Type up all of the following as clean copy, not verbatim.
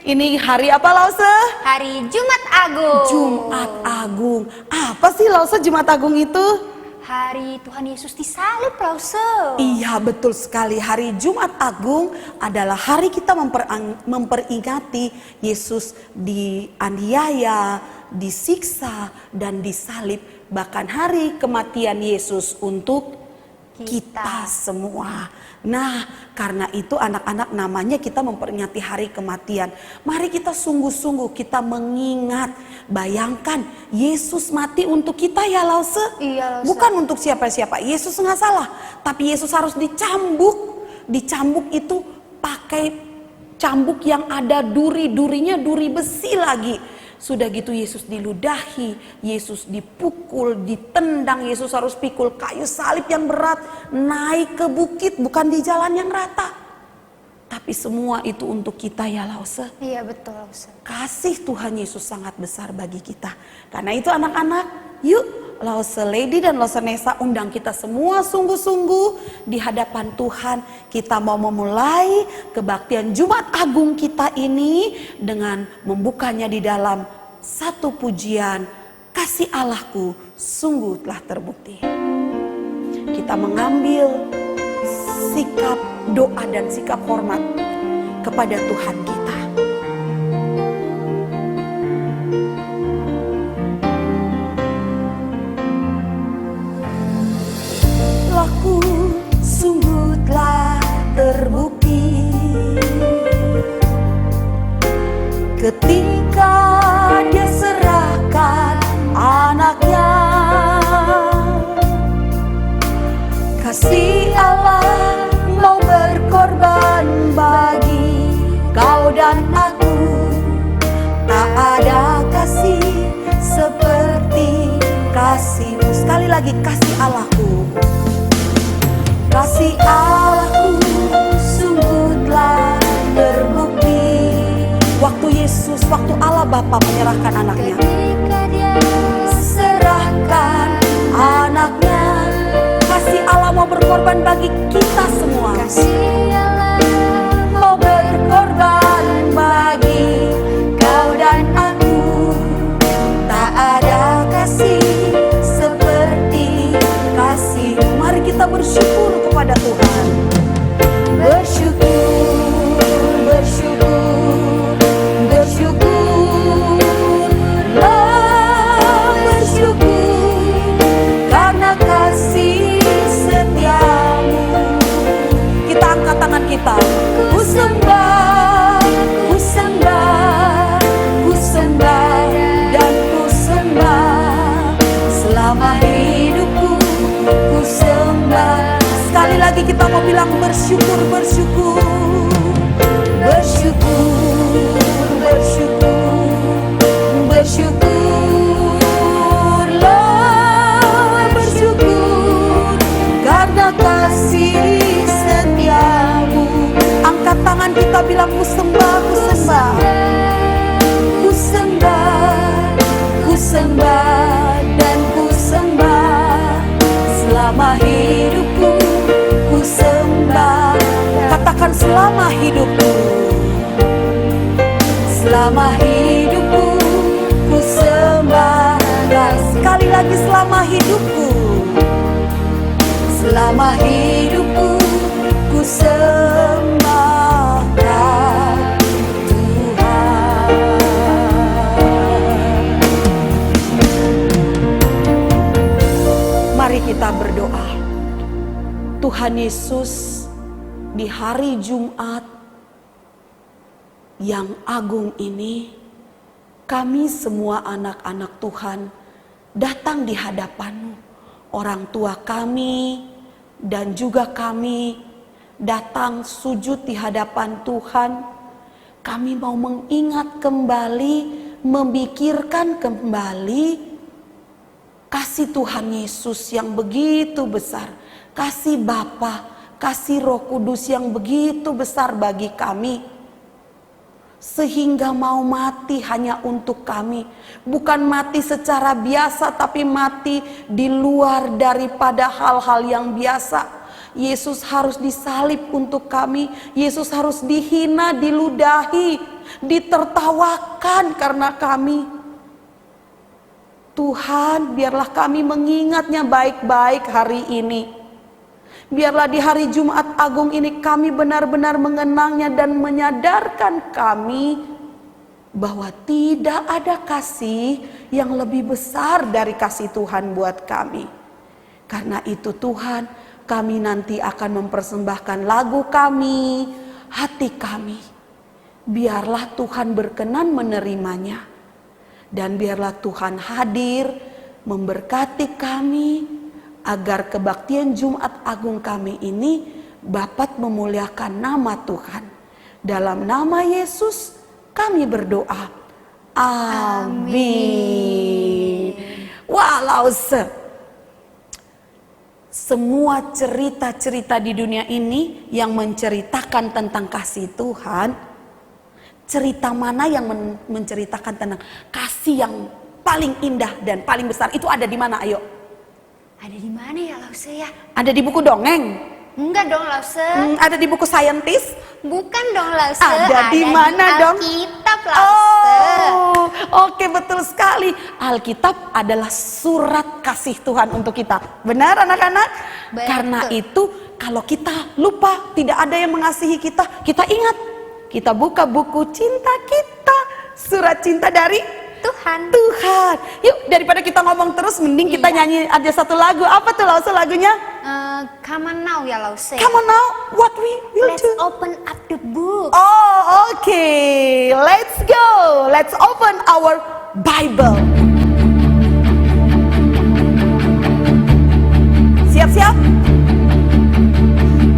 Ini hari apa Lause? Hari Jumat Agung. Jumat Agung. Apa sih Lause Jumat Agung itu? Hari Tuhan Yesus disalib, Lause. Iya betul sekali, hari Jumat Agung adalah hari kita memperingati Yesus dianiaya, disiksa, dan disalib. Bahkan hari kematian Yesus untuk kita semua. Nah, karena itu anak-anak namanya kita memperingati hari kematian. Mari kita sungguh-sungguh kita mengingat. Bayangkan Yesus mati untuk kita ya Lause. Iya, Lause. Bukan untuk siapa-siapa. Yesus nggak salah. Tapi Yesus harus dicambuk. Dicambuk itu pakai cambuk yang ada duri-durinya, duri besi lagi. Sudah gitu Yesus diludahi, Yesus dipukul, ditendang, Yesus harus pikul kayu salib yang berat, naik ke bukit, bukan di jalan yang rata. Tapi semua itu untuk kita ya Lause. Iya betul, Lause. Kasih Tuhan Yesus sangat besar bagi kita. Karena itu anak-anak, yuk Lause Lady dan Lause Nesa undang kita semua sungguh-sungguh di hadapan Tuhan. Kita mau memulai kebaktian Jumat Agung kita ini dengan membukanya di dalam satu pujian, kasih Allahku sungguh telah terbukti. Kita mengambil sikap doa dan sikap hormat kepada Tuhan kita. Aku sungguh telah terbukti ketika Dia serahkan anaknya. Kasih Allah mau berkorban bagi kau dan aku. Tak ada kasih seperti kasih-Mu. Sekali lagi, kasih Allahku. Kasih Allahku sungguh telah terbukti. Waktu Allah Bapa menyerahkan anaknya. Ketika Dia Serahkan anaknya. Kasih Allah mau berkorban bagi kita semua. kasih Allah Mau berkorban bagi kau dan aku. Tak ada kasih seperti kasih. Mari kita bersyukur kepada Tuhan. Bersyukur, bersyukur, bersyukurlah, bersyukur karena kasih setiamu. Kita angkat tangan kita. Ku sembah, ku sembah, ku sembah dan ku sembah selama hidupku. Ku sembah. Sekali lagi kita mau bilang bersyukur, bersyukur, bersyukur, bersyukur, bersyukurlah, bersyukur karena kasih setiamu. Angkat tangan kita bilang ku sembah, ku sembah, ku sembah, ku sembah dan ku sembah selama hidupku. Ku sembah, katakan selama hidupku, selama hidupku ku sembah. Dan sekali lagi selama hidupku, selama hidupku ku sembahkan Tuhan. Mari kita berdoa. Tuhan Yesus, di hari Jumat yang agung ini, kami semua anak-anak Tuhan datang di hadapan-Mu. Orang tua kami dan juga kami datang sujud di hadapan Tuhan. Kami mau mengingat kembali, memikirkan kembali kasih Tuhan Yesus yang begitu besar. Kasih Bapa, kasih Roh Kudus yang begitu besar bagi kami. Sehingga mau mati hanya untuk kami. Bukan mati secara biasa, tapi mati di luar daripada hal-hal yang biasa. Yesus harus disalib untuk kami. Yesus harus dihina, diludahi, ditertawakan karena kami. Tuhan, biarlah kami mengingatnya baik-baik hari ini. Biarlah di hari Jumat Agung ini kami benar-benar mengenangnya dan menyadarkan kami bahwa tidak ada kasih yang lebih besar dari kasih Tuhan buat kami. Karena itu Tuhan, kami nanti akan mempersembahkan lagu kami, hati kami. Biarlah Tuhan berkenan menerimanya. Dan biarlah Tuhan hadir memberkati kami agar kebaktian Jumat Agung kami ini dapat memuliakan nama Tuhan. Dalam nama Yesus kami berdoa. Amin. Walau semua cerita-cerita di dunia ini yang menceritakan tentang kasih Tuhan, cerita mana yang menceritakan tentang kasih yang paling indah dan paling besar itu ada di mana? Ayo. Ada di mana ya Lause ya? Ada di buku dongeng? Enggak dong Lause. Ada di buku saintis? Bukan dong Lause. Ada di mana dong? Alkitab Lause. Oh, oke, betul sekali. Alkitab adalah surat kasih Tuhan untuk kita. Benar anak-anak? Betul. Karena itu kalau kita lupa, tidak ada yang mengasihi kita, kita ingat. Kita buka buku cinta kita, surat cinta dari Tuhan. Tuhan. Yuk, daripada kita ngomong terus, mending kita nyanyi ada satu lagu. Apa tuh Lause lagunya? Come on now ya Lause. Come on now, what we will Let's do. open up the book. Oh, okay. Let's go. Let's open our Bible. Siap-siap?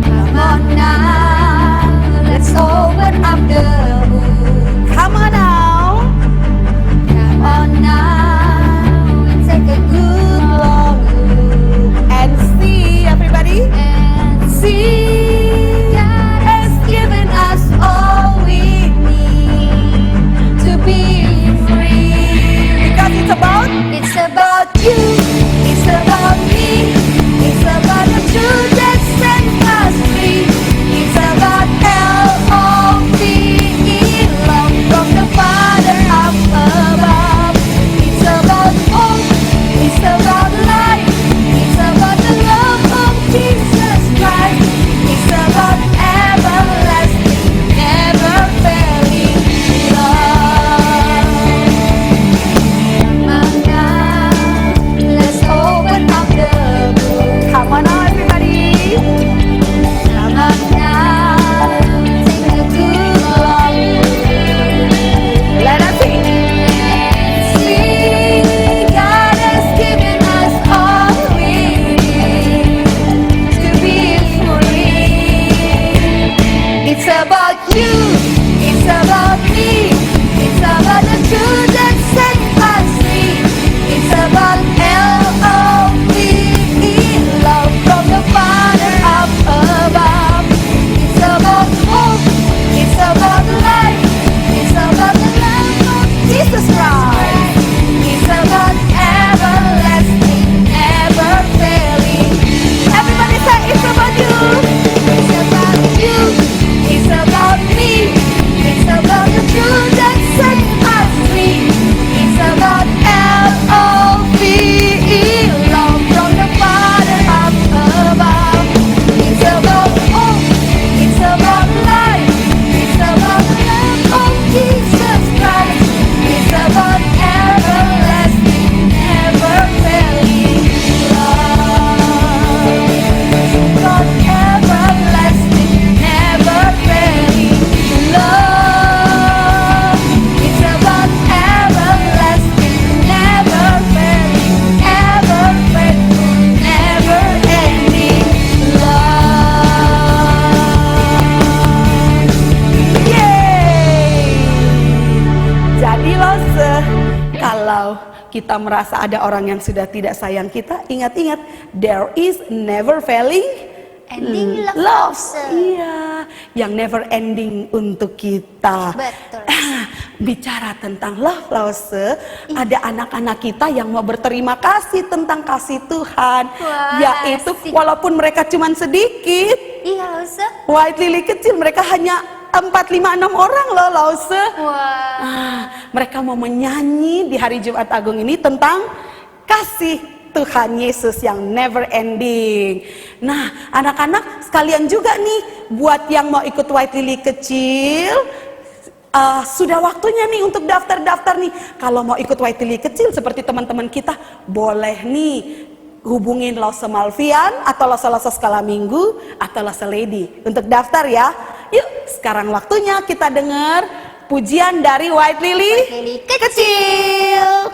Come on now, let's open up the book. Come on now. Come on now, and take a good long look And see, everybody. and see God has given us all we need to be free. Because it's about It's about you, it's about me, it's about the truth that sets us free. It's about L-O-V-E, love from the Father up above. It's about hope, it's about life, it's about the love of Jesus Christ. It's about everlasting, never failing love. Come on now, let's open up the book. come on now, everybody. Come on now, take a good long look. Let us sing. See, God has given us all we need to be free. It's about you, it's about me, it's about the truth that sets us free. It's about L-O-V-E, love from the Father up above. It's about hope, it's about life, it's about the love of Jesus Christ. It's about everlasting, never failing. Everybody say it's about you. It's about you. It's about me. It's about the truth that sets us free. It's about L-O-V-E, love from the Father up above. It's about hope. It's about life. It's about the love of Jesus Christ. It's about everlasting, never failing love. It's about everlasting, never failing love. It's about everlasting, never failing, ever faithful, never ending love. Yeay. Jadi Lause, kalau kita merasa ada orang yang sudah tidak sayang kita, ingat-ingat, there is never failing Ending love, love. Lause. Iya, yang never ending untuk kita. Betul. bicara tentang love Lause, ada anak-anak kita yang mau berterima kasih tentang kasih Tuhan. Wah, Yaitu asik. walaupun mereka cuman sedikit, Iya Lause. White Lily kecil, mereka hanya 4, 5, 6 orang loh Lause. Wah. Mereka mau menyanyi di hari Jumat Agung ini tentang kasih Tuhan Yesus yang never ending. Nah, anak-anak sekalian juga nih, buat yang mau ikut White Lily kecil, sudah waktunya nih untuk daftar-daftar nih. Kalau mau ikut White Lily kecil seperti teman-teman kita, boleh nih hubungin Lause Malvian atau Lause Skala Minggu atau Lause Lady untuk daftar ya. Yuk, sekarang waktunya kita dengar pujian dari White Lily kecil.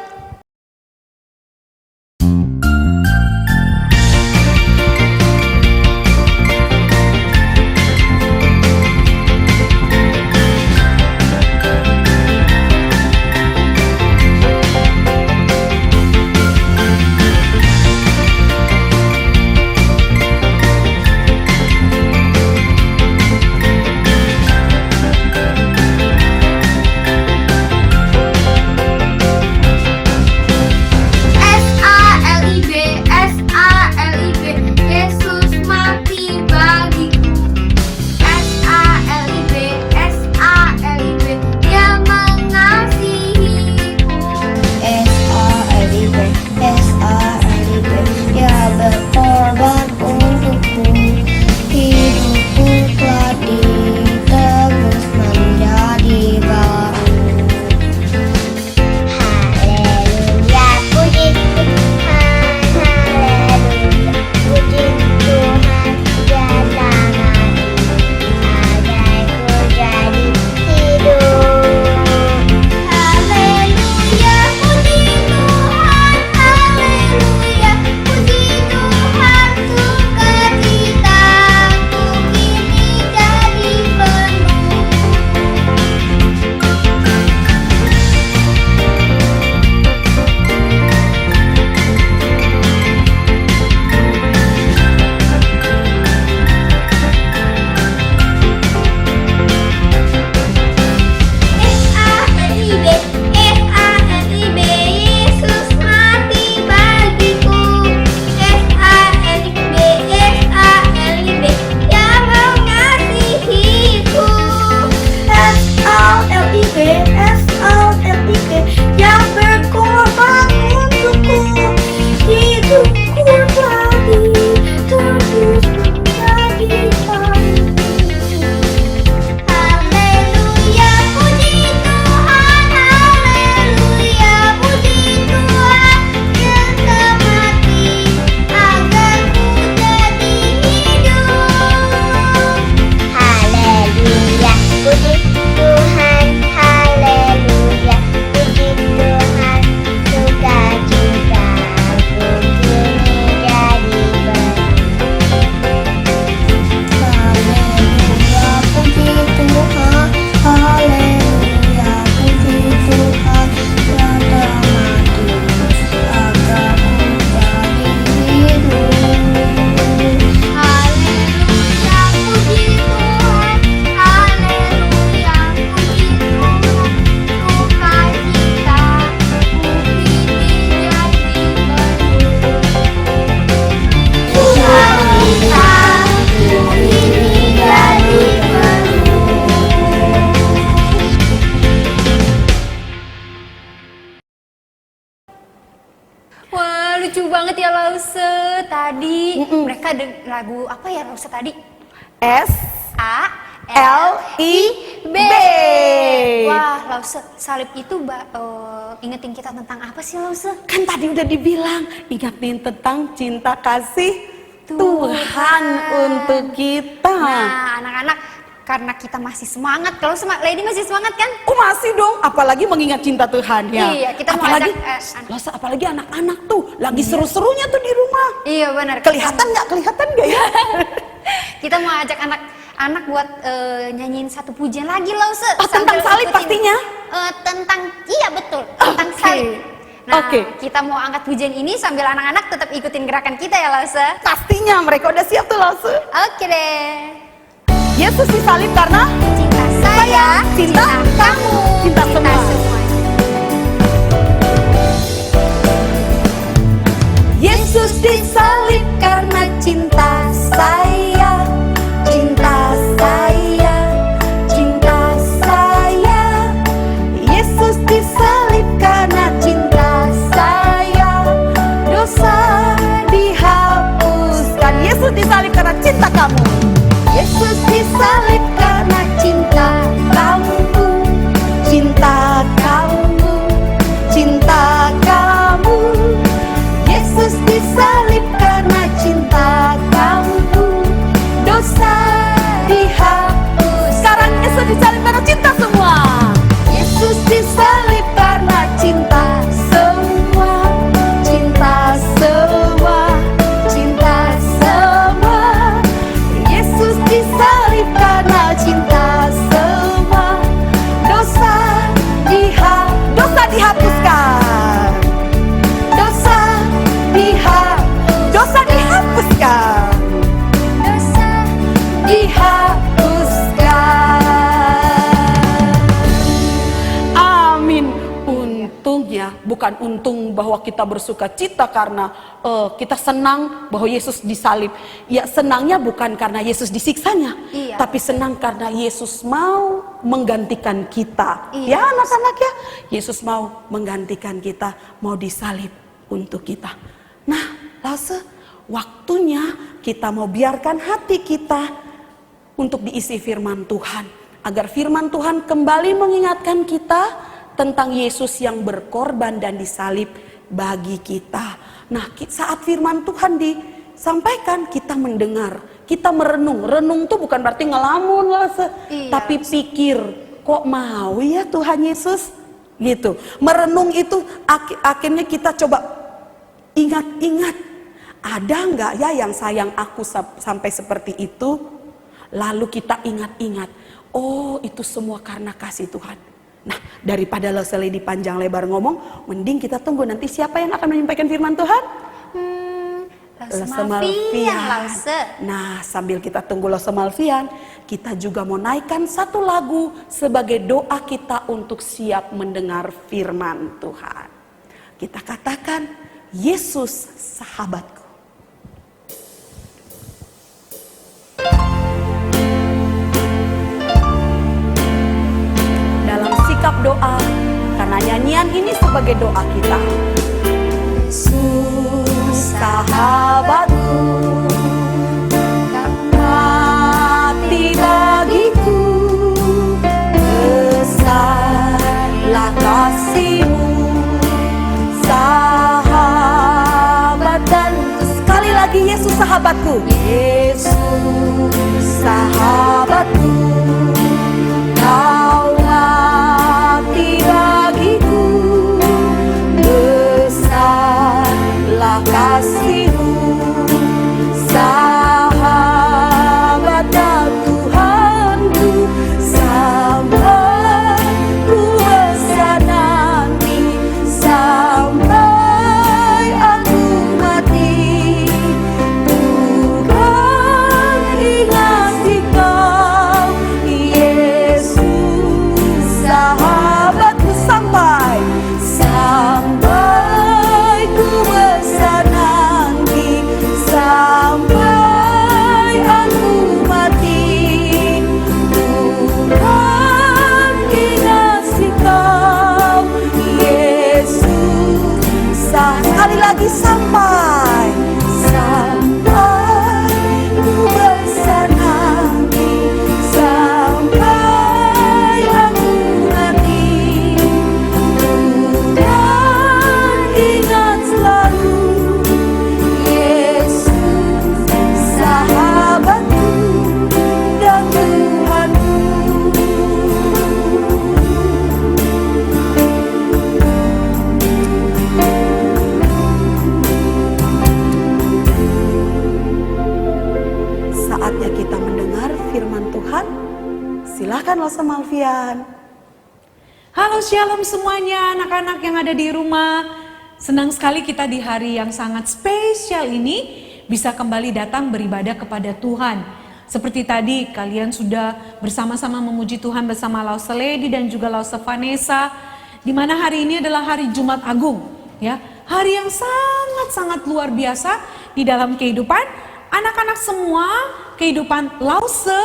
Lucu banget ya Lause. Tadi mereka ada lagu apa ya Lause tadi? SALIB. Wah Lause, salib itu ingetin kita tentang apa sih Lause? Kan tadi udah dibilang, ingatin tentang cinta kasih Tuhan untuk kita. Nah anak-anak, karena kita masih semangat, kalau Lady masih semangat kan? Oh masih dong, apalagi mengingat cinta Tuhan ya. Iya, kita mau apalagi, ajak apalagi anak-anak tuh lagi seru-serunya tuh di rumah. Iya benar. Kelihatan nggak ya? Kita mau ajak anak-anak buat nyanyiin satu pujian lagi Lause. Tentang salib pastinya? Iya betul, tentang salib. Nah, kita mau angkat pujian ini sambil anak-anak tetap ikutin gerakan kita ya Lause. Pastinya, mereka udah siap tuh Lause. Oke deh. Yesus disalib karena cinta saya, cinta kamu, cinta semua. Yesus disalib karena cinta saya, cinta saya, cinta saya. Yesus disalib karena cinta saya, dosa dihapuskan. Yesus disalib karena cinta kamu. Yesus disalib karena cinta kamu, cinta kamu, cinta kamu. Yesus disalib karena cinta kamu, dosa dihapus. Sekarang Yesus disalib karena cinta semua. Yesus disalib karena cinta semua, cinta semua, cinta semua. Yesus disalib karena cinta semua, dosa dihapuskan. Dosa dihapuskan. Dosa dihapuskan. Amin. Untungnya bukan untung bahwa kita bersuka cita karena kita senang bahwa Yesus disalib. Ya, senangnya bukan karena Yesus disiksanya, Iya. tapi senang karena Yesus mau menggantikan kita. Iya. Ya anak-anak ya, Yesus mau menggantikan kita, mau disalib untuk kita. Nah, Lase, waktunya kita mau biarkan hati kita untuk diisi firman Tuhan. Agar firman Tuhan kembali mengingatkan kita tentang Yesus yang berkorban dan disalib bagi kita. Nah, saat firman Tuhan disampaikan, kita mendengar, kita merenung. Renung itu bukan berarti ngelamun, Lase, Iya. tapi pikir, kok mau ya Tuhan Yesus? Gitu. Merenung itu akhirnya kita coba ingat-ingat. Ada nggak ya yang sayang aku sampai seperti itu? Lalu kita ingat-ingat, oh itu semua karena kasih Tuhan. Nah, daripada Lase di panjang lebar ngomong, mending kita tunggu nanti siapa yang akan menyampaikan firman Tuhan? Lase Malvian. Nah, sambil kita tunggu Lase Malvian, kita juga mau naikkan satu lagu sebagai doa kita untuk siap mendengar firman Tuhan. Kita katakan, Yesus sahabatku. Dalam sikap doa, karena nyanyian ini sebagai doa kita. Yesus sahabatku, mati bagiku, besarlah kasih-Mu, sahabat dan sekali lagi Yesus sahabatku. Yesus sahabatku, Kau mati bagiku, besarlah kasih-Mu, sahabat dan Tuhanku, sampai ku besar nanti, sampai aku mati. Tuhan ingat Kau, Yesus sahabatku, sampai ku besar nanti, sampai aku mati. Tuhan ingat Kau, Yesus sekali lagi, sampai ku besar nanti, sampai aku mati. Tuhan ingat selalu, Yesus sahabatku dan Tuhanku. Saatnya kita mendengar firman Tuhan. Silakan Lase Malvian. Halo Shalom semuanya anak-anak yang ada di rumah. Senang sekali kita di hari yang sangat spesial ini bisa kembali datang beribadah kepada Tuhan. Seperti tadi kalian sudah bersama-sama memuji Tuhan bersama Lause Lady dan juga Lause Vanessa, di mana hari ini adalah hari Jumat Agung, ya. Hari yang sangat-sangat luar biasa di dalam kehidupan anak-anak semua, kehidupan Lause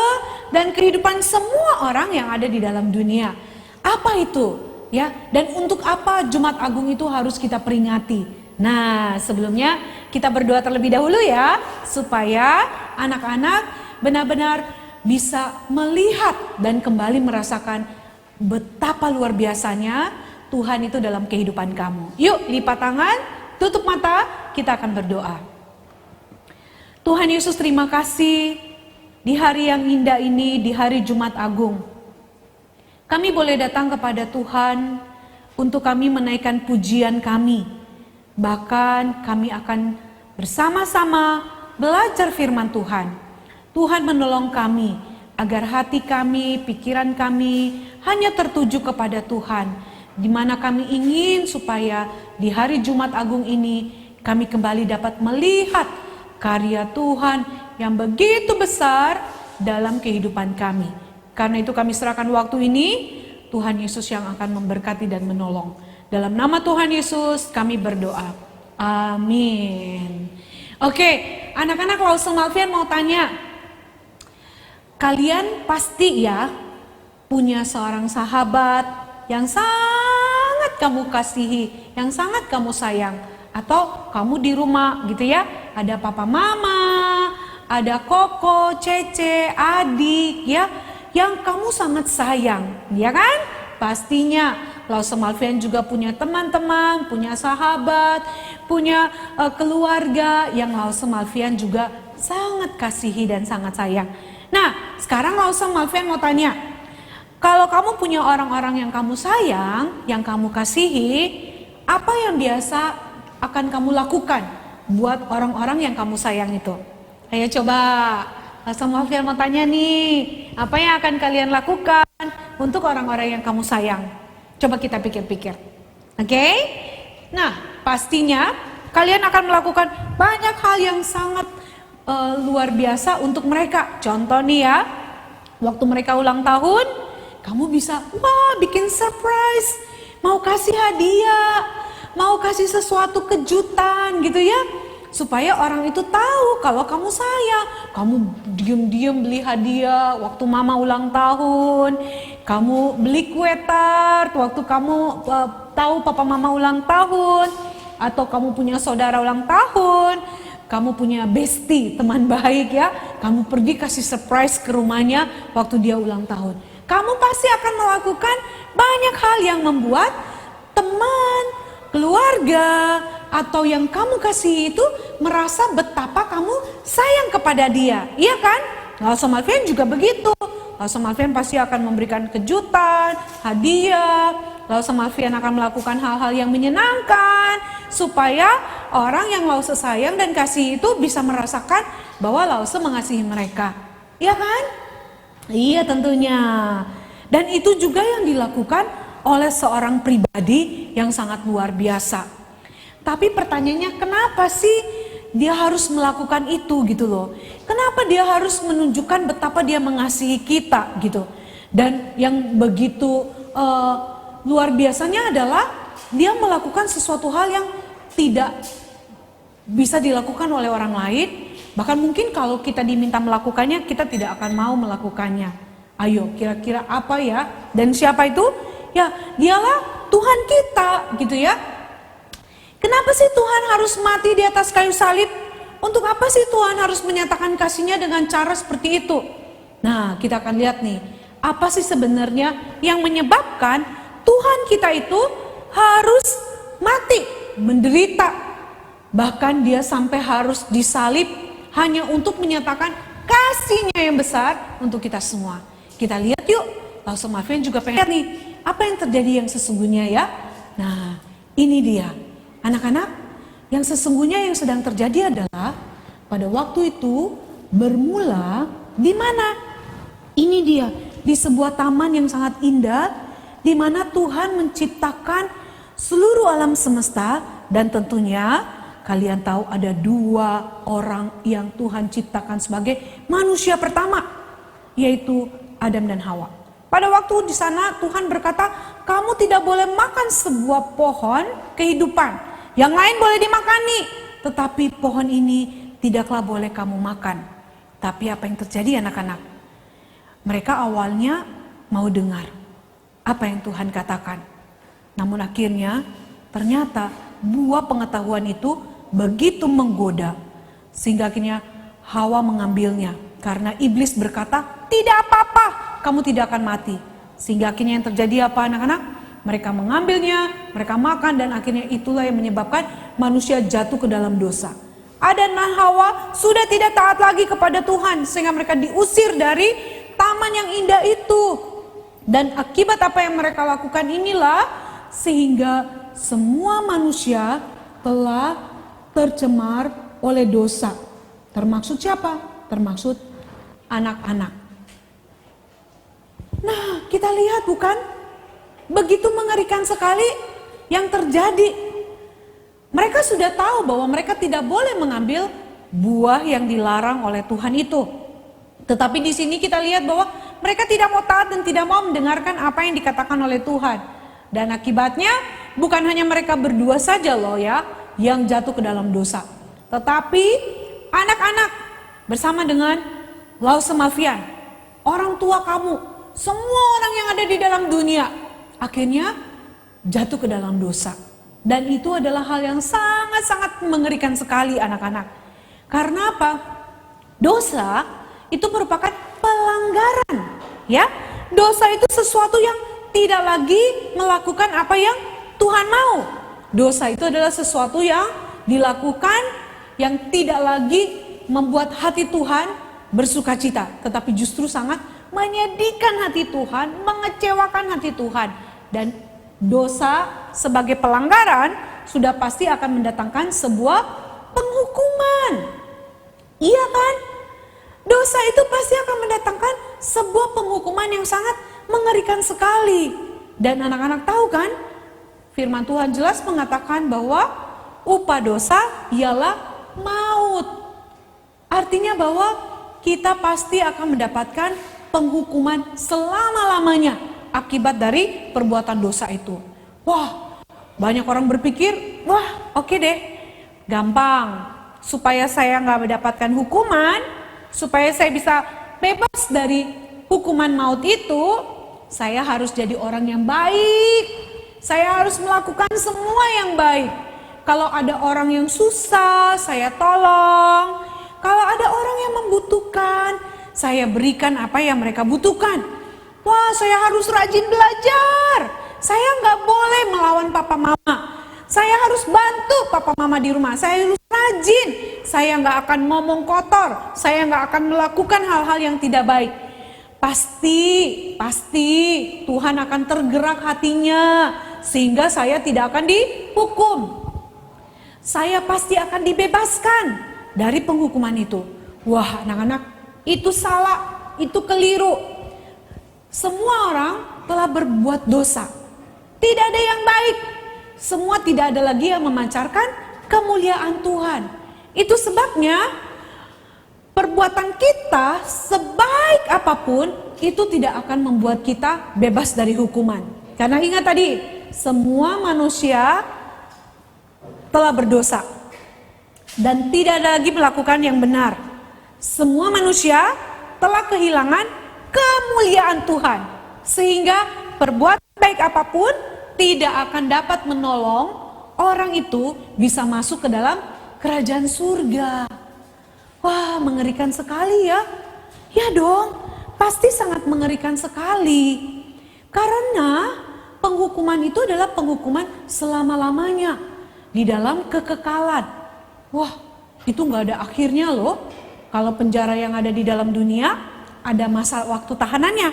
dan kehidupan semua orang yang ada di dalam dunia. Apa itu? Ya, dan untuk apa Jumat Agung itu harus kita peringati? Nah, sebelumnya kita berdoa terlebih dahulu ya, supaya anak-anak benar-benar bisa melihat dan kembali merasakan betapa luar biasanya Tuhan itu dalam kehidupan kamu. Yuk, lipat tangan, tutup mata, kita akan berdoa. Tuhan Yesus, terima kasih di hari yang indah ini, di hari Jumat Agung. Kami boleh datang kepada Tuhan untuk kami menaikkan pujian kami. Bahkan kami akan bersama-sama belajar firman Tuhan. Tuhan menolong kami agar hati kami, pikiran kami hanya tertuju kepada Tuhan. Di mana kami ingin supaya di hari Jumat Agung ini kami kembali dapat melihat karya Tuhan yang begitu besar dalam kehidupan kami. Karena itu kami serahkan waktu ini, Tuhan Yesus yang akan memberkati dan menolong. Dalam nama Tuhan Yesus kami berdoa. Amin. Oke, anak-anak Lause Malvian mau tanya. Kalian pasti ya punya seorang sahabat yang sangat kamu kasihi, yang sangat kamu sayang. Atau kamu di rumah gitu ya, ada papa mama, ada koko, cece, adik ya, yang kamu sangat sayang, ya kan? Pastinya Lause Malvian juga punya teman-teman, punya sahabat, punya keluarga yang Lause Malvian juga sangat kasihi dan sangat sayang. Nah, sekarang Lause Malvian mau tanya, kalau kamu punya orang-orang yang kamu sayang, yang kamu kasihi, apa yang biasa akan kamu lakukan buat orang-orang yang kamu sayang itu? Ayo coba, Lause Malvian mau tanya nih, apa yang akan kalian lakukan untuk orang-orang yang kamu sayang? Coba kita pikir-pikir, oke? Nah, pastinya kalian akan melakukan banyak hal yang sangat luar biasa untuk mereka. Contoh nih ya, waktu mereka ulang tahun, kamu bisa bikin surprise, mau kasih hadiah, mau kasih sesuatu kejutan gitu ya, supaya orang itu tahu kalau kamu sayang. Kamu diem-diem beli hadiah waktu mama ulang tahun, kamu beli kue tart waktu kamu tahu papa mama ulang tahun, atau kamu punya saudara ulang tahun, kamu punya bestie, teman baik ya, kamu pergi kasih surprise ke rumahnya waktu dia ulang tahun. Kamu pasti akan melakukan banyak hal yang membuat teman, keluarga, atau yang kamu kasih itu merasa betapa kamu sayang kepada dia, iya kan? Lause Malvian juga begitu. Lause Malvian pasti akan memberikan kejutan, hadiah. Lause Malvian akan melakukan hal-hal yang menyenangkan supaya orang yang Lause sayang dan kasih itu bisa merasakan bahwa Lause mengasihi mereka. Iya kan? Iya tentunya. Dan itu juga yang dilakukan oleh seorang pribadi yang sangat luar biasa. Tapi pertanyaannya, kenapa sih dia harus melakukan itu gitu loh? Kenapa dia harus menunjukkan betapa dia mengasihi kita gitu? Dan yang begitu luar biasanya adalah dia melakukan sesuatu hal yang tidak bisa dilakukan oleh orang lain. Bahkan mungkin kalau kita diminta melakukannya, kita tidak akan mau melakukannya. Ayo, kira-kira apa ya? Dan siapa itu? Ya, dialah Tuhan kita gitu ya. Kenapa sih Tuhan harus mati di atas kayu salib? Untuk apa sih Tuhan harus menyatakan kasihnya dengan cara seperti itu? Nah, kita akan lihat nih, apa sih sebenarnya yang menyebabkan Tuhan kita itu harus mati, menderita. Bahkan dia sampai harus disalib hanya untuk menyatakan kasihnya yang besar untuk kita semua. Kita lihat yuk, Lause Malvian juga pengen lihat nih, apa yang terjadi yang sesungguhnya ya. Nah, ini dia. Anak-anak, yang sesungguhnya yang sedang terjadi adalah pada waktu itu bermula di mana? Ini dia, di sebuah taman yang sangat indah, di mana Tuhan menciptakan seluruh alam semesta dan tentunya kalian tahu ada 2 orang yang Tuhan ciptakan sebagai manusia pertama, yaitu Adam dan Hawa. Pada waktu di sana Tuhan berkata, kamu tidak boleh makan sebuah pohon kehidupan. Yang lain boleh dimakani, tetapi pohon ini tidaklah boleh kamu makan. Tapi apa yang terjadi anak-anak? Mereka awalnya mau dengar apa yang Tuhan katakan. Namun akhirnya ternyata buah pengetahuan itu begitu menggoda. Sehingga akhirnya Hawa mengambilnya. Karena iblis berkata, tidak apa-apa, kamu tidak akan mati. Sehingga akhirnya yang terjadi apa anak-anak? Mereka mengambilnya, mereka makan, dan akhirnya itulah yang menyebabkan manusia jatuh ke dalam dosa. Adam dan Hawa sudah tidak taat lagi kepada Tuhan, sehingga mereka diusir dari taman yang indah itu. Dan akibat apa yang mereka lakukan inilah, sehingga semua manusia telah tercemar oleh dosa. Termaksud siapa? Termaksud anak-anak. Nah, kita lihat bukan? Begitu mengerikan sekali yang terjadi. Mereka sudah tahu bahwa mereka tidak boleh mengambil buah yang dilarang oleh Tuhan itu. Tetapi di sini kita lihat bahwa mereka tidak mau taat dan tidak mau mendengarkan apa yang dikatakan oleh Tuhan. Dan akibatnya bukan hanya mereka berdua saja loh ya yang jatuh ke dalam dosa. Tetapi anak-anak bersama dengan Laosemasian, orang tua kamu, semua orang yang ada di dalam dunia akhirnya jatuh ke dalam dosa. Dan itu adalah hal yang sangat-sangat mengerikan sekali anak-anak. Karena apa? Dosa itu merupakan pelanggaran, ya. Dosa itu sesuatu yang tidak lagi melakukan apa yang Tuhan mau. Dosa itu adalah sesuatu yang dilakukan yang tidak lagi membuat hati Tuhan bersukacita, tetapi justru sangat menyedihkan hati Tuhan, mengecewakan hati Tuhan. Dan dosa sebagai pelanggaran sudah pasti akan mendatangkan sebuah penghukuman. Iya kan? Dosa itu pasti akan mendatangkan sebuah penghukuman yang sangat mengerikan sekali. Dan anak-anak tahu kan? Firman Tuhan jelas mengatakan bahwa upah dosa ialah maut. Artinya bahwa kita pasti akan mendapatkan penghukuman selama-lamanya akibat dari perbuatan dosa itu. Wah, banyak orang berpikir, wah oke deh, gampang. Supaya saya nggak mendapatkan hukuman, supaya saya bisa bebas dari hukuman maut itu, saya harus jadi orang yang baik. Saya harus melakukan semua yang baik. Kalau ada orang yang susah, saya tolong. Kalau ada orang yang membutuhkan, saya berikan apa yang mereka butuhkan. Wah, saya harus rajin belajar. Saya nggak boleh melawan papa mama. Saya harus bantu papa mama di rumah. Saya harus rajin. Saya nggak akan ngomong kotor. Saya nggak akan melakukan hal-hal yang tidak baik. Pasti Tuhan akan tergerak hatinya sehingga saya tidak akan dihukum. Saya pasti akan dibebaskan dari penghukuman itu. Wah, anak-anak, itu salah, itu keliru. Semua orang telah berbuat dosa. Tidak ada yang baik. Semua tidak ada lagi yang memancarkan kemuliaan Tuhan. Itu sebabnya perbuatan kita sebaik apapun itu tidak akan membuat kita bebas dari hukuman. Karena ingat tadi, semua manusia telah berdosa dan tidak ada lagi melakukan yang benar. Semua manusia telah kehilangan kemuliaan Tuhan, sehingga perbuatan baik apapun tidak akan dapat menolong orang itu bisa masuk ke dalam kerajaan surga. Wah, mengerikan sekali ya. Ya dong, pasti sangat mengerikan sekali. Karena penghukuman itu adalah penghukuman selama-lamanya di dalam kekekalan. Wah, itu gak ada akhirnya loh. Kalau penjara yang ada di dalam dunia ada masa waktu tahanannya.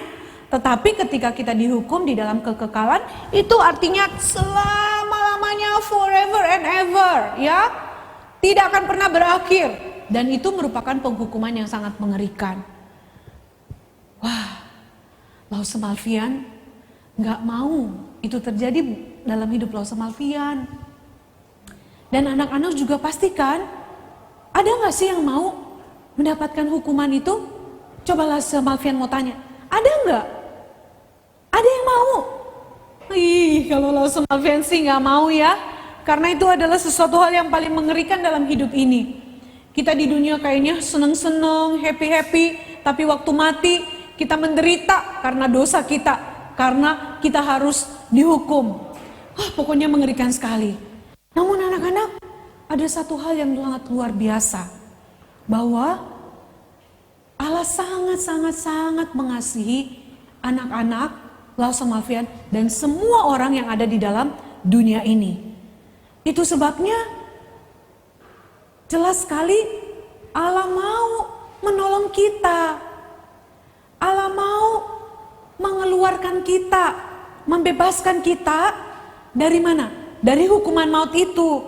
Tetapi ketika kita dihukum di dalam kekekalan, itu artinya selama-lamanya, forever and ever, ya. Tidak akan pernah berakhir. Dan itu merupakan penghukuman yang sangat mengerikan. Wah, Laosemasian gak mau itu terjadi dalam hidup Laosemasian. Dan anak-anak juga pastikan, ada gak sih yang mau mendapatkan hukuman itu? Cobalah Malvian mau tanya, ada nggak? Ada yang mau? Ih, kalau langsung Malvian sih nggak mau ya. Karena itu adalah sesuatu hal yang paling mengerikan dalam hidup ini. Kita di dunia kayaknya seneng-seneng, happy-happy, tapi waktu mati kita menderita karena dosa kita. Karena kita harus dihukum. Pokoknya mengerikan sekali. Namun anak-anak, ada satu hal yang sangat luar biasa. Bahwa Allah sangat mengasihi anak-anak, Lause Malvian, dan semua orang yang ada di dalam dunia ini. Itu sebabnya jelas sekali Allah mau menolong kita. Allah mau mengeluarkan kita, membebaskan kita dari mana? Dari hukuman maut itu.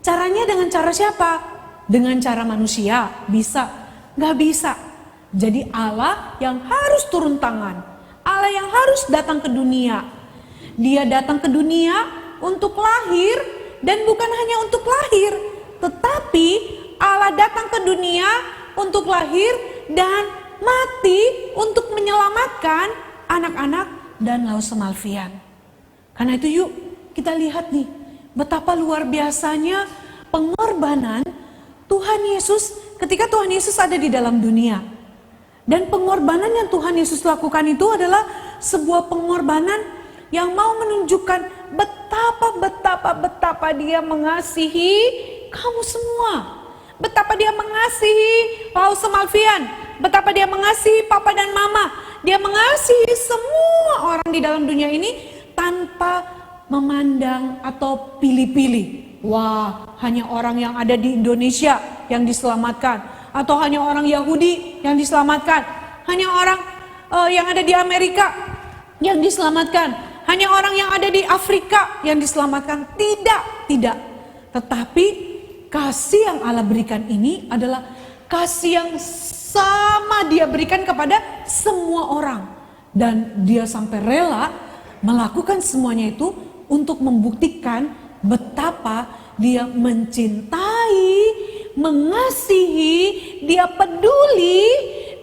Caranya dengan cara siapa? Dengan cara manusia? Bisa? Gak bisa. Jadi Allah yang harus turun tangan. Allah yang harus datang ke dunia. Dia datang ke dunia untuk lahir, dan bukan hanya untuk lahir, tetapi Allah datang ke dunia untuk lahir dan mati untuk menyelamatkan anak-anak dan Lause Malvian. Karena itu yuk kita lihat nih, betapa luar biasanya pengorbanan Tuhan Yesus ketika Tuhan Yesus ada di dalam dunia. Dan pengorbanan yang Tuhan Yesus lakukan itu adalah sebuah pengorbanan yang mau menunjukkan betapa dia mengasihi kamu semua. Betapa dia mengasihi Lause Malvian, betapa dia mengasihi papa dan mama. Dia mengasihi semua orang di dalam dunia ini tanpa memandang atau pilih-pilih. Wah, hanya orang yang ada di Indonesia yang diselamatkan, atau hanya orang Yahudi yang diselamatkan, hanya orang yang ada di Amerika yang diselamatkan, hanya orang yang ada di Afrika yang diselamatkan. Tidak. Tetapi kasih yang Allah berikan ini adalah kasih yang sama dia berikan kepada semua orang. Dan dia sampai rela melakukan semuanya itu untuk membuktikan betapa dia mencintai, mengasihi, dia peduli,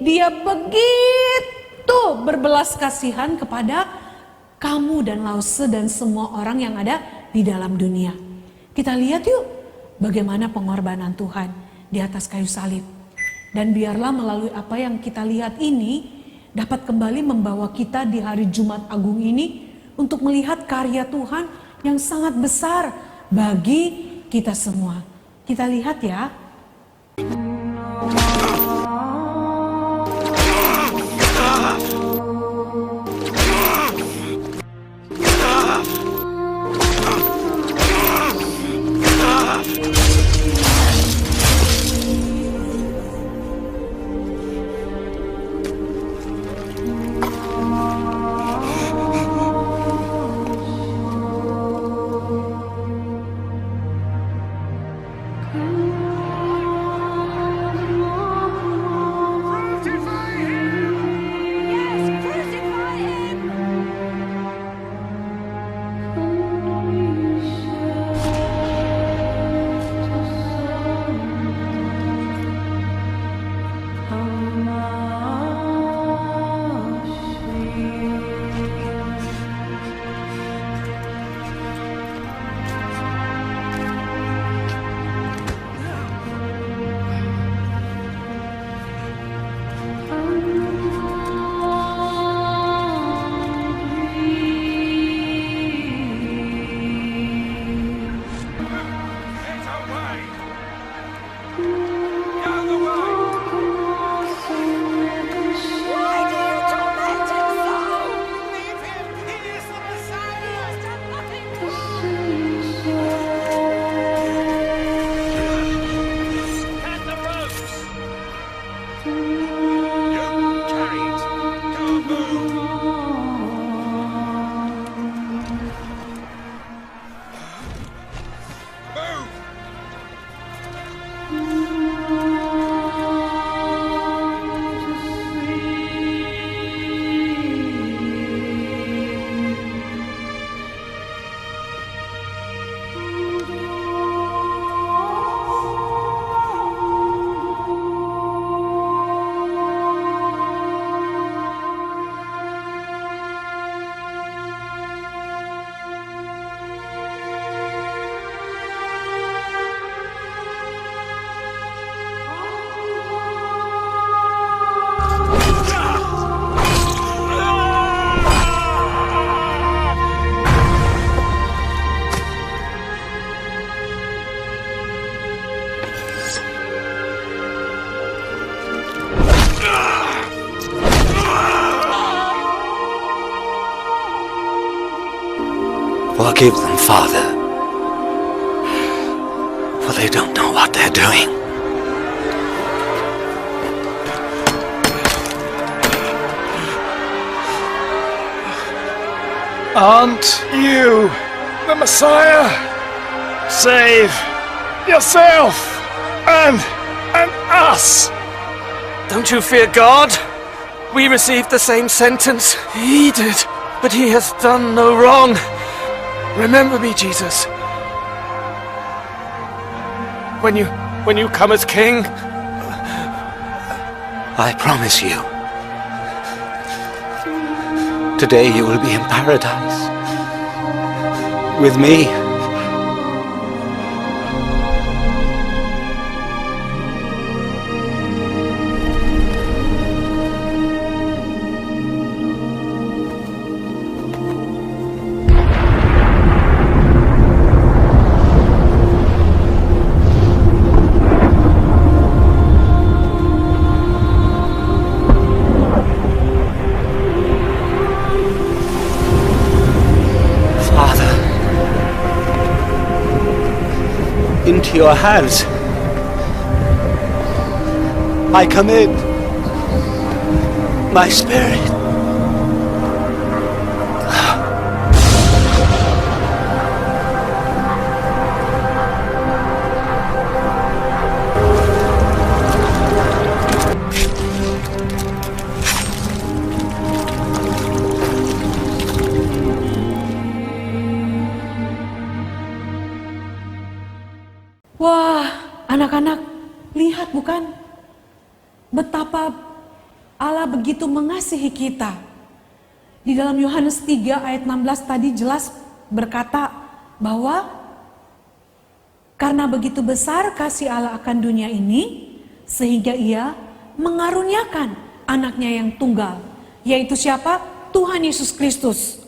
dia begitu berbelas kasihan kepada kamu dan Lause dan semua orang yang ada di dalam dunia. Kita lihat yuk bagaimana pengorbanan Tuhan di atas kayu salib. Dan biarlah melalui apa yang kita lihat ini dapat kembali membawa kita di hari Jumat Agung ini untuk melihat karya Tuhan yang sangat besar bagi kita semua. Kita lihat ya. Thank you. Forgive them, Father, for they don't know what they're doing. Aren't you the Messiah? Save yourself and us. Don't you fear God? We received the same sentence he did, but he has done no wrong. Remember me, Jesus. When you come as king, I promise you. Today you will be in paradise with me. Into your hands I commit my spirit. Wah, anak-anak, lihat bukan? Betapa Allah begitu mengasihi kita. Di dalam Yohanes 3 ayat 16 tadi jelas berkata bahwa karena begitu besar kasih Allah akan dunia ini, sehingga ia mengaruniakan anaknya yang tunggal, yaitu siapa? Tuhan Yesus Kristus.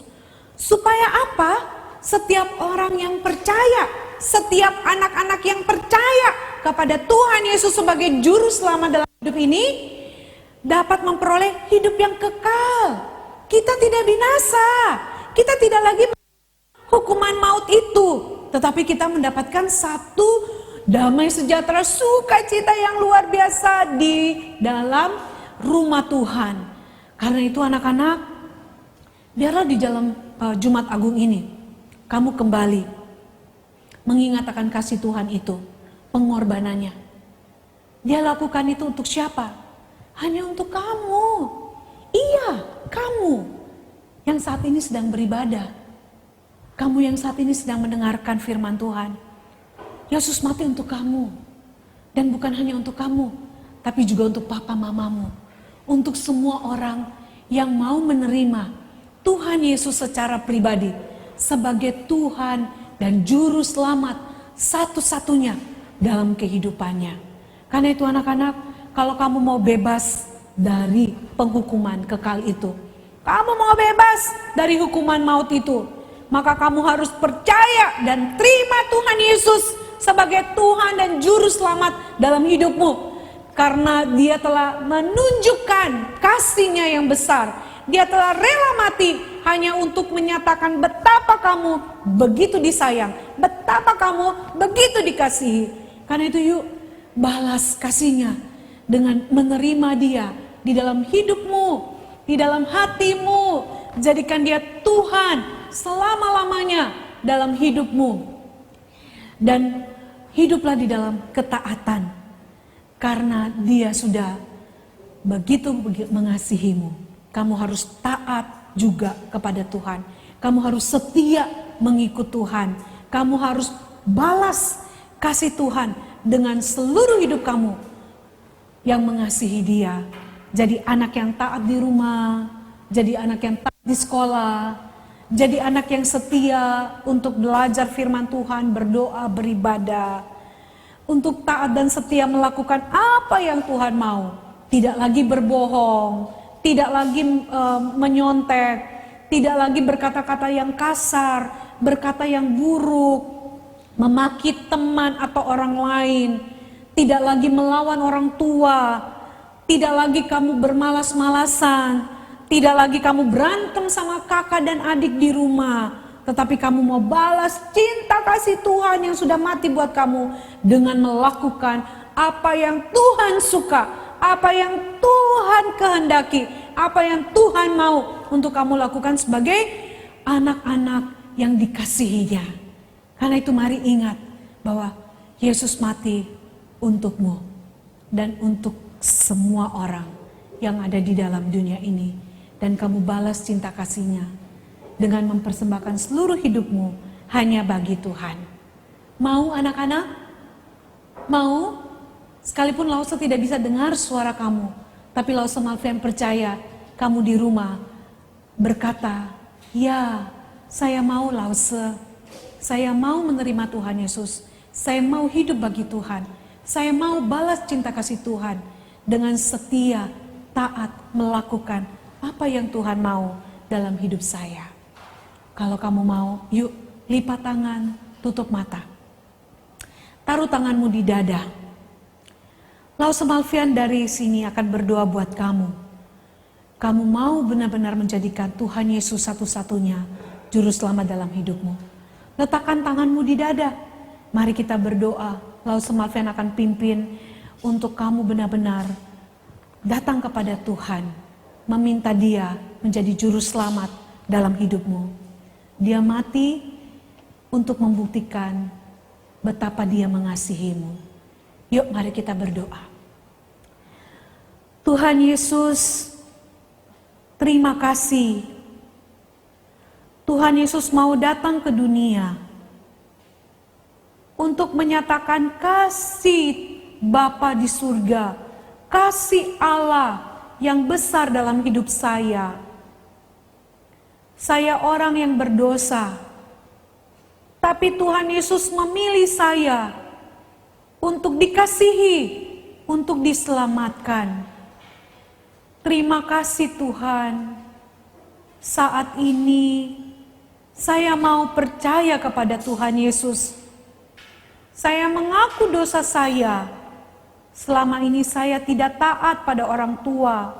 Supaya apa? Setiap orang yang percaya, setiap anak-anak yang percaya kepada Tuhan Yesus sebagai juru selamat dalam hidup ini dapat memperoleh hidup yang kekal. Kita tidak binasa, kita tidak lagi hukuman maut itu, tetapi kita mendapatkan satu damai sejahtera, sukacita yang luar biasa di dalam rumah Tuhan. Karena itu anak-anak, biarlah di dalam Jumat Agung ini kamu kembali mengingat akan kasih Tuhan itu, pengorbanannya. Dia lakukan itu untuk siapa? Hanya untuk kamu. Iya, kamu yang saat ini sedang beribadah. Kamu yang saat ini sedang mendengarkan firman Tuhan. Yesus mati untuk kamu. Dan bukan hanya untuk kamu, tapi juga untuk papa mamamu. Untuk semua orang yang mau menerima Tuhan Yesus secara pribadi sebagai Tuhan dan juru selamat satu-satunya dalam kehidupannya. Karena itu anak-anak, kalau kamu mau bebas dari penghukuman kekal itu, kamu mau bebas dari hukuman maut itu, maka kamu harus percaya dan terima Tuhan Yesus sebagai Tuhan dan juru selamat dalam hidupmu. Karena dia telah menunjukkan kasih-Nya yang besar. Dia telah rela mati hanya untuk menyatakan betapa kamu begitu disayang, betapa kamu begitu dikasihi. Karena itu yuk balas kasih-Nya dengan menerima Dia di dalam hidupmu, di dalam hatimu. Jadikan Dia Tuhan selama-lamanya dalam hidupmu. Dan hiduplah di dalam ketaatan. Karena Dia sudah begitu mengasihimu. Kamu harus taat juga kepada Tuhan. Kamu harus setia mengikut Tuhan. Kamu harus balas kasih Tuhan dengan seluruh hidup kamu yang mengasihi Dia. Jadi anak yang taat di rumah, jadi anak yang taat di sekolah, jadi anak yang setia untuk belajar firman Tuhan, berdoa, beribadah. Untuk taat dan setia melakukan apa yang Tuhan mau. Tidak lagi berbohong, tidak lagi menyontek, tidak lagi berkata-kata yang kasar, berkata yang buruk, memaki teman atau orang lain, tidak lagi melawan orang tua, tidak lagi kamu bermalas-malasan, tidak lagi kamu berantem sama kakak dan adik di rumah, tetapi kamu mau balas cinta kasih Tuhan yang sudah mati buat kamu dengan melakukan apa yang Tuhan suka, apa yang Tuhan kehendaki, apa yang Tuhan mau untuk kamu lakukan sebagai anak-anak yang dikasihinya. Karena itu mari ingat bahwa Yesus mati untukmu dan untuk semua orang yang ada di dalam dunia ini. Dan kamu balas cinta kasihnya dengan mempersembahkan seluruh hidupmu hanya bagi Tuhan. Mau anak-anak? Mau? Sekalipun Lause tidak bisa dengar suara kamu, tapi Lause Malvian percaya kamu di rumah berkata, ya saya mau Lause, saya mau menerima Tuhan Yesus, saya mau hidup bagi Tuhan, saya mau balas cinta kasih Tuhan dengan setia, taat, melakukan apa yang Tuhan mau dalam hidup saya. Kalau kamu mau, yuk lipat tangan, tutup mata. Taruh tanganmu di dada. Lause Malvian dari sini akan berdoa buat kamu. Kamu mau benar-benar menjadikan Tuhan Yesus satu-satunya juru selamat dalam hidupmu. Letakkan tanganmu di dada. Mari kita berdoa. Lause Malvian akan pimpin untuk kamu benar-benar datang kepada Tuhan, meminta Dia menjadi juru selamat dalam hidupmu. Dia mati untuk membuktikan betapa Dia mengasihimu. Yuk mari kita berdoa. Tuhan Yesus, terima kasih. Tuhan Yesus mau datang ke dunia untuk menyatakan kasih Bapa di surga, kasih Allah yang besar dalam hidup saya. Saya orang yang berdosa, tapi Tuhan Yesus memilih saya untuk dikasihi, untuk diselamatkan. Terima kasih Tuhan. Saat ini saya mau percaya kepada Tuhan Yesus. Saya mengaku dosa saya. Selama ini saya tidak taat pada orang tua.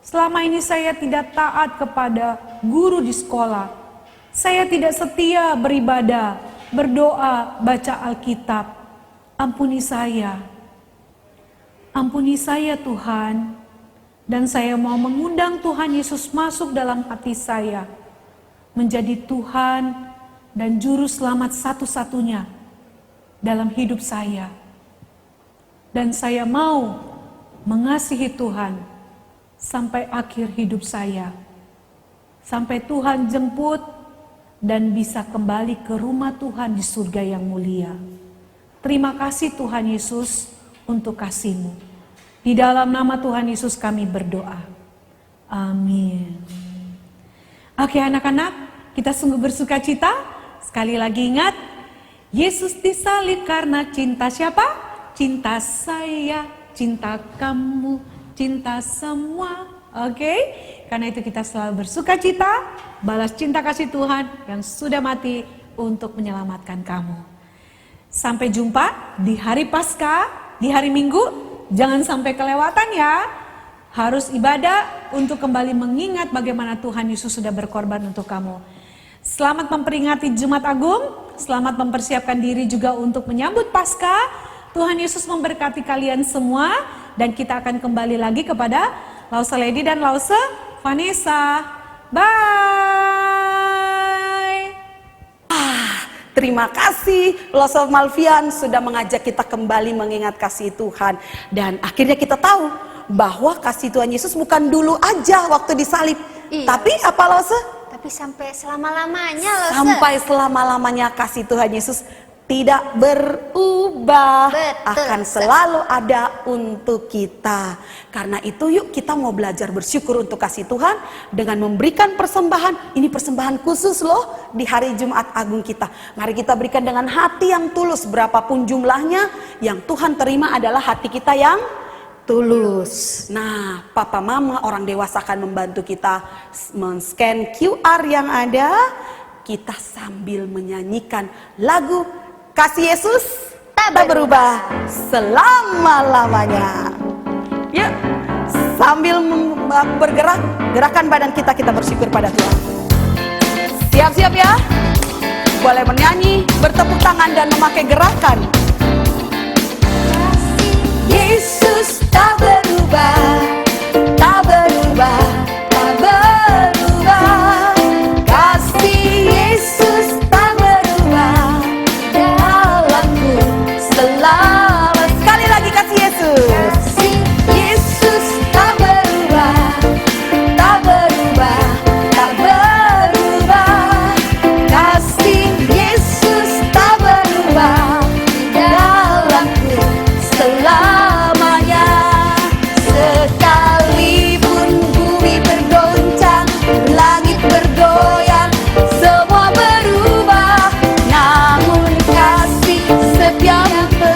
Selama ini saya tidak taat kepada guru di sekolah. Saya tidak setia beribadah, berdoa, baca Alkitab. Ampuni saya. Ampuni saya Tuhan. Dan saya mau mengundang Tuhan Yesus masuk dalam hati saya. Menjadi Tuhan dan juru selamat satu-satunya dalam hidup saya. Dan saya mau mengasihi Tuhan sampai akhir hidup saya. Sampai Tuhan jemput dan bisa kembali ke rumah Tuhan di surga yang mulia. Terima kasih Tuhan Yesus untuk kasih-Mu. Di dalam nama Tuhan Yesus kami berdoa. Amin. Oke anak-anak, kita sungguh bersuka cita. Sekali lagi ingat, Yesus disalib karena cinta siapa? Cinta saya, cinta kamu, cinta semua. Oke, karena itu kita selalu bersuka cita, balas cinta kasih Tuhan yang sudah mati untuk menyelamatkan kamu. Sampai jumpa di hari Paskah, di hari Minggu. Jangan sampai kelewatan ya. Harus ibadah untuk kembali mengingat bagaimana Tuhan Yesus sudah berkorban untuk kamu. Selamat memperingati Jumat Agung. Selamat mempersiapkan diri juga untuk menyambut Paskah. Tuhan Yesus memberkati kalian semua. Dan kita akan kembali lagi kepada Lause Lady dan Lause Vanessa. Bye. Terima kasih Lause Malvian sudah mengajak kita kembali mengingat kasih Tuhan. Dan akhirnya kita tahu bahwa kasih Tuhan Yesus bukan dulu aja waktu disalib. Iya. Tapi apa Lause? Tapi sampai selama-lamanya loh. Sampai selama-lamanya kasih Tuhan Yesus tidak berubah, Betul. akan selalu ada untuk kita. Karena itu yuk kita mau belajar bersyukur untuk kasih Tuhan dengan memberikan persembahan. Ini persembahan khusus loh di hari Jumat Agung kita. Mari kita berikan dengan hati yang tulus, berapapun jumlahnya. Yang Tuhan terima adalah hati kita yang tulus. Nah, papa mama orang dewasa akan membantu kita men-scan QR yang ada. Kita sambil menyanyikan lagu Kasih Yesus tak berubah selama-lamanya. Yuk, sambil bergerak, gerakan badan kita bersyukur pada Tuhan. Siap-siap ya. boleh menyanyi, bertepuk tangan dan memakai gerakan. Yesus tak berubah, tak berubah, tak berubah. Kasih Yesus tak berubah dalamku selama. Sekali lagi kasih Yesus. Kasih Yesus tak berubah, tak berubah, tak berubah. Kasih Yesus tak berubah dalamku selamanya. Sekalipun bumi bergoncang, langit bergoyang, semua berubah, namun kasih setiamu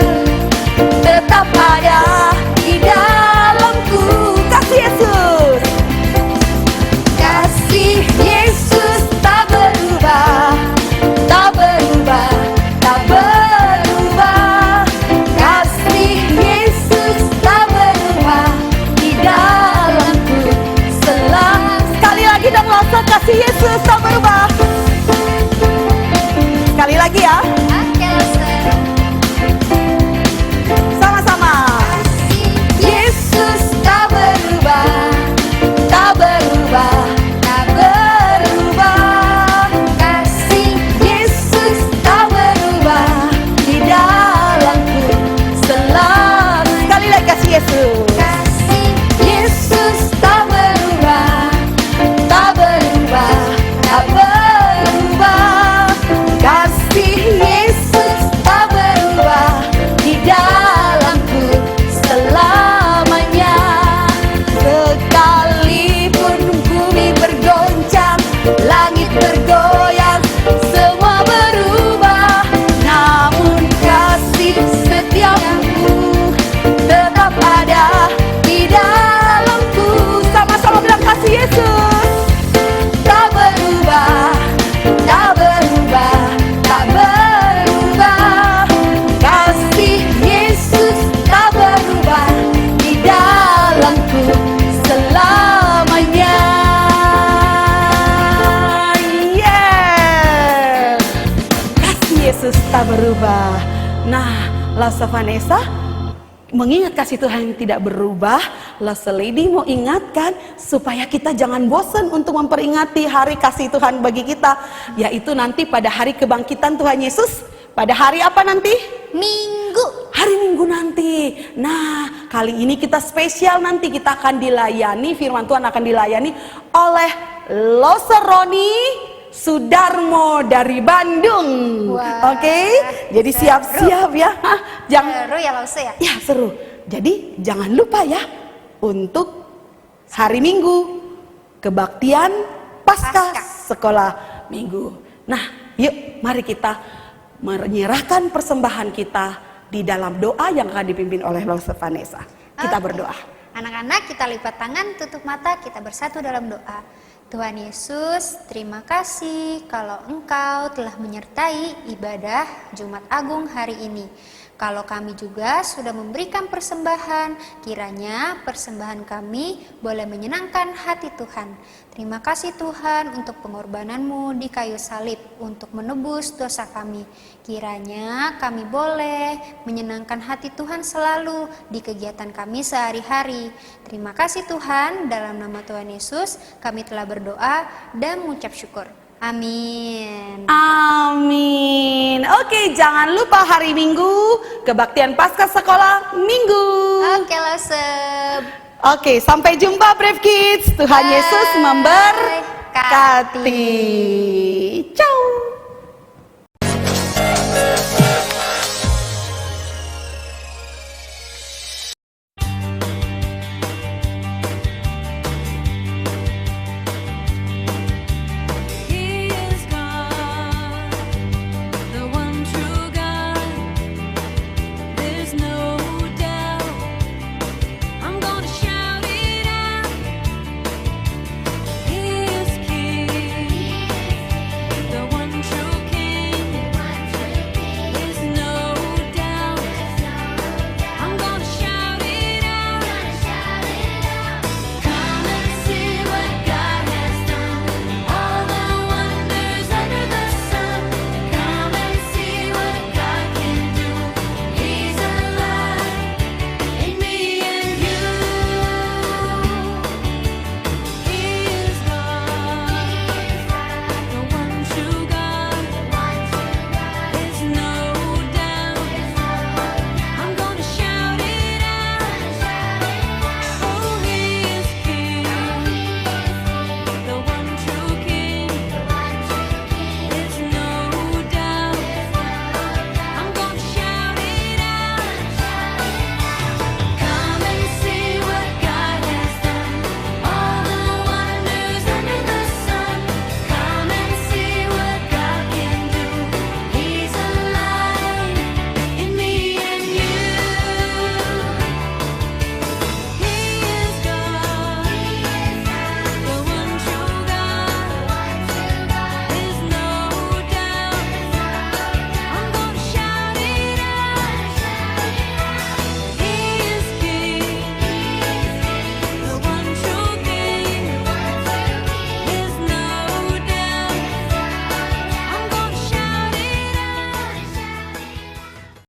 tetap ada di dalamku. Kasih Yesus. Kasih Yesus tak berubah, tak berubah, tak berubah. Kasih Yesus tak berubah di dalamku selama. Sekali lagi dong Losa, kasih Yesus tak berubah. Sekali lagi ya, sama-sama. Yesus tak berubah, tak berubah, tak berubah. Kasih Yesus tak berubah di dalamku selama. Sekali lagi kasih Yesus. Kasih Yesus tak berubah, tak berubah, tak berubah. Kasih Yesus tak berubah di dalamku selamanya. Sekalipun bumi bergoncang, langit bergoyang, semua berubah, namun kasih setiamu tetap ada di dalamku. Sama-sama bilang kasih Yesus. Tak berubah, tak berubah, tak berubah. Kasih Yesus tak berubah di dalamku selamanya. Yes. Kasih Yesus tak berubah. Nah, Losa Vanessa mengingat kasih Tuhan yang tidak berubah, Lost Lady mau ingatkan supaya kita jangan bosan untuk memperingati hari kasih Tuhan bagi kita, yaitu nanti pada hari kebangkitan Tuhan Yesus. Pada hari apa nanti? Minggu. Hari Minggu nanti. Nah, kali ini kita spesial, nanti kita akan dilayani, firman Tuhan akan dilayani oleh Losa Roni Sudarmo dari Bandung. Wah, Oke, jadi siap-siap ya. Hah, jangan Seru ya Lause ya? ya seru. Jadi jangan lupa ya untuk hari Minggu kebaktian Paskah Paskah. sekolah Minggu. Nah, yuk mari kita menyerahkan persembahan kita di dalam doa yang akan dipimpin oleh Losa Vanessa. Kita Oke. berdoa. Anak-anak, kita lipat tangan, tutup mata, kita bersatu dalam doa. Tuhan Yesus, terima kasih kalau Engkau telah menyertai ibadah Jumat Agung hari ini. Kalau kami juga sudah memberikan persembahan, kiranya persembahan kami boleh menyenangkan hati Tuhan. Terima kasih Tuhan untuk pengorbanan-Mu di kayu salib untuk menebus dosa kami. Kiranya kami boleh menyenangkan hati Tuhan selalu di kegiatan kami sehari-hari. Terima kasih Tuhan, dalam nama Tuhan Yesus kami telah berdoa dan mengucap syukur. Amin. Amin. Oke, jangan lupa hari Minggu kebaktian Paskah sekolah Minggu. Oke, Lose. Oke, sampai jumpa Brave Kids. Tuhan Bye. Yesus memberkati. Ciao.